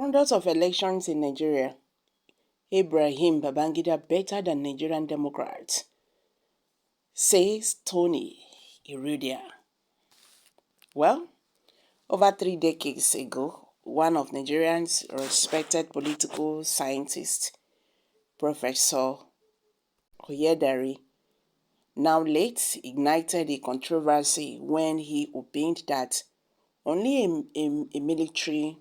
Conduct of elections in Nigeria. Ibrahim Babangida better than Nigerian Democrats, says Tony Irudia. Well, over 3 decades ago, one of Nigeria's respected political scientists, Professor Oyedari, now late, ignited a controversy when he opined that only a military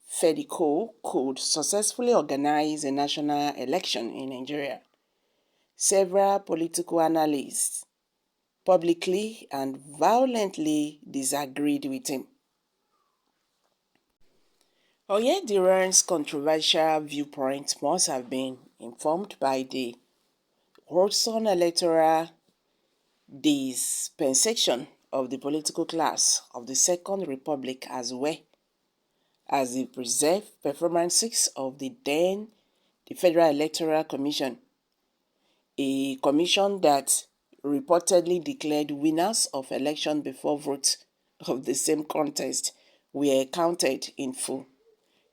Fedico could successfully organize a national election in Nigeria. Several political analysts publicly and violently disagreed with him. Oyediran's controversial viewpoint must have been informed by the wholesome electoral dispensation of the political class of the Second Republic, as well as the preserved performances of the Federal Electoral Commission, a commission that reportedly declared winners of election before votes of the same contest were counted in full.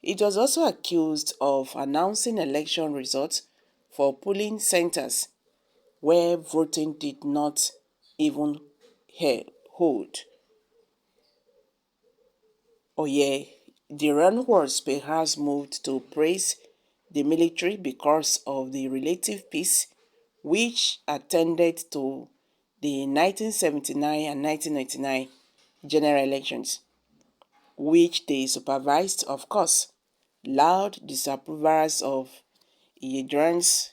It was also accused of announcing election results for polling centers where voting did not even hold. Oyediran was perhaps moved to praise the military because of the relative peace which attended to the 1979 and 1999 general elections, which they supervised, of course. Loud disapprovers of Oyediran's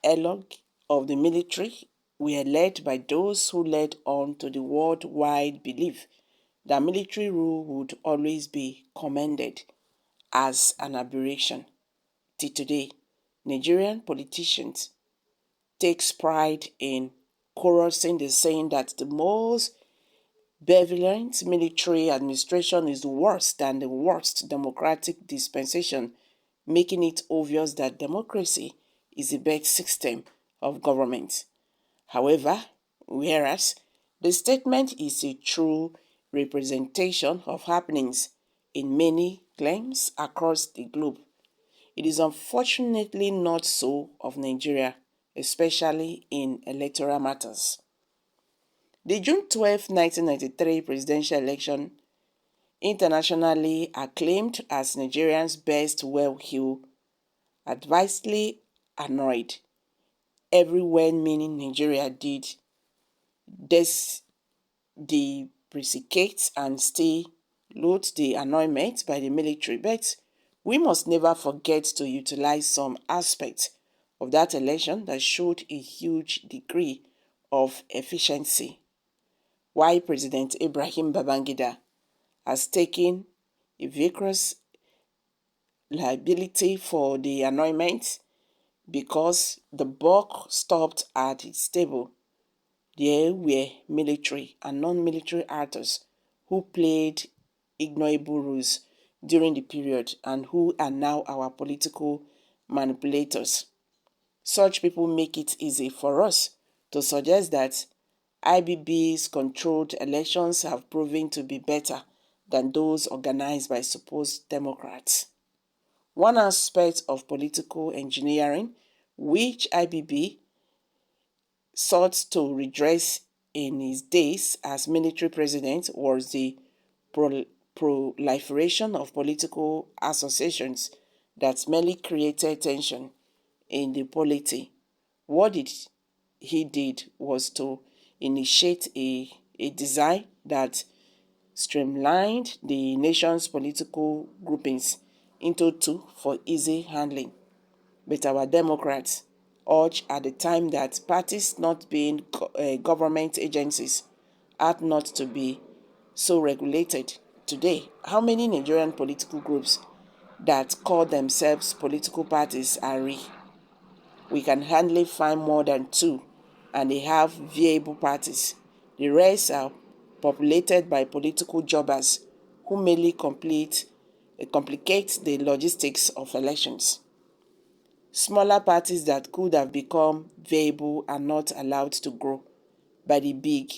eloge of the military were led by those who led on to the worldwide belief that military rule would always be commended as an aberration. Till today, Nigerian politicians takes pride in chorusing the saying that the most benevolent military administration is worse than the worst democratic dispensation, making it obvious that democracy is the best system of government. However, whereas the statement is a true representation of happenings in many claims across the globe, it is unfortunately not so of Nigeria, especially in electoral matters. The June 12, 1993 presidential election, internationally acclaimed as Nigeria's best well-heeled, advisedly annoyed everywhere, meaning Nigeria did deprecate and still load the annoyment by the military, but we must never forget to utilize some aspects of that election that showed a huge degree of efficiency. Why President Ibrahim Babangida has taken a vigorous liability for the annoyment because the buck stopped at its table. There were military and non-military actors who played ignoble roles during the period and who are now our political manipulators. Such people make it easy for us to suggest that IBB's controlled elections have proven to be better than those organized by supposed Democrats. One aspect of political engineering which IBB sought to redress in his days as military president was the proliferation of political associations that merely created tension in the polity. What he did was to initiate a design that streamlined the nation's political groupings into two for easy handling. But our Democrats urged at the time that parties not being government agencies ought not to be so regulated. Today, how many Nigerian political groups that call themselves political parties are real? We can hardly find more than two, and they have viable parties. The rest are populated by political jobbers who merely complicate the logistics of elections. Smaller parties that could have become viable are not allowed to grow by the big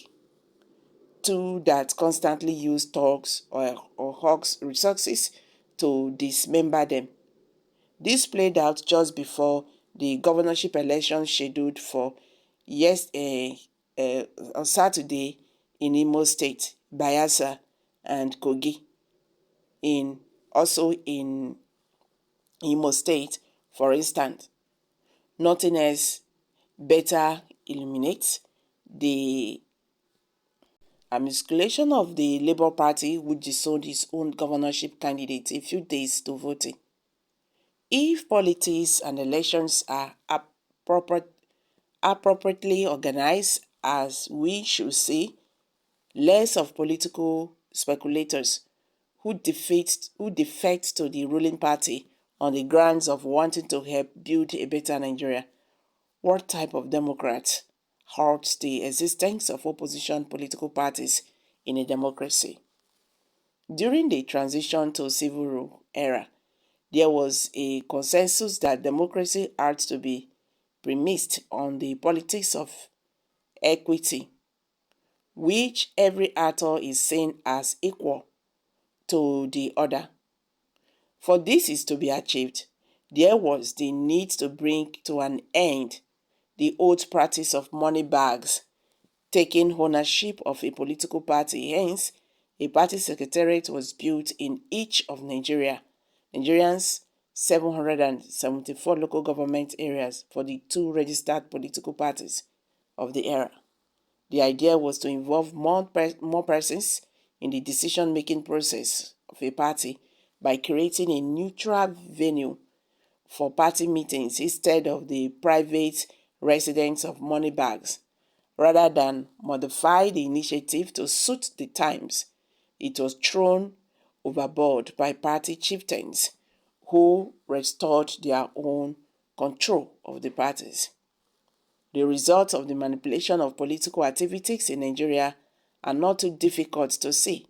two that constantly use talks or hawks resources to dismember them. This played out just before the governorship election scheduled for yes, on Saturday in Imo State, Bayelsa, and Kogi. Also in Imo State, for instance, nothing else better illuminates the miscalculation of the Labour Party, which disowned its own governorship candidate a few days to voting. If politics and elections are appropriately organized, as we should say, less of political speculators who defect to the ruling party on the grounds of wanting to help build a better Nigeria. What type of Democrat hurts the existence of opposition political parties in a democracy? During the transition to civil rule era, there was a consensus that democracy had to be premised on the politics of equity, which every actor is seen as equal to the other. For this is to be achieved, there was the need to bring to an end the old practice of money bags, taking ownership of a political party. Hence, a party secretariat was built in each of Nigeria's 774 local government areas for the two registered political parties of the era. The idea was to involve more persons in the decision-making process of a party by creating a neutral venue for party meetings instead of the private residence of money bags. Rather than modify the initiative to suit the times, it was thrown overboard by party chieftains who restored their own control of the parties. The results of the manipulation of political activities in Nigeria are not too difficult to see.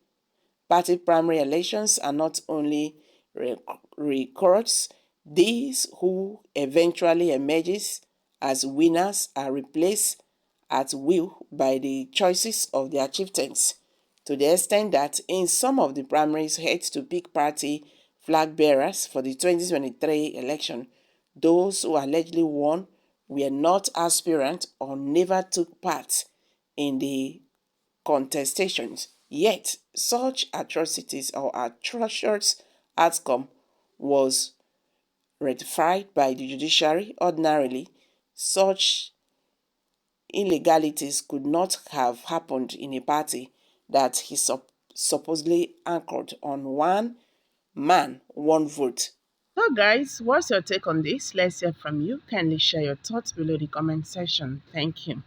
Party primary elections are not only recurrents, these who eventually emerges as winners are replaced at will by the choices of their chieftains, to the extent that in some of the primaries had to pick party flag bearers for the 2023 election. Those who allegedly won were not aspirants or never took part in the contestations. Yet, such atrocities or atrocious outcome was ratified by the judiciary. Ordinarily, such illegalities could not have happened in a party that is supposedly anchored on one man, one vote. So, guys, what's your take on this? Let's hear from you. Kindly share your thoughts below the comment section. Thank you.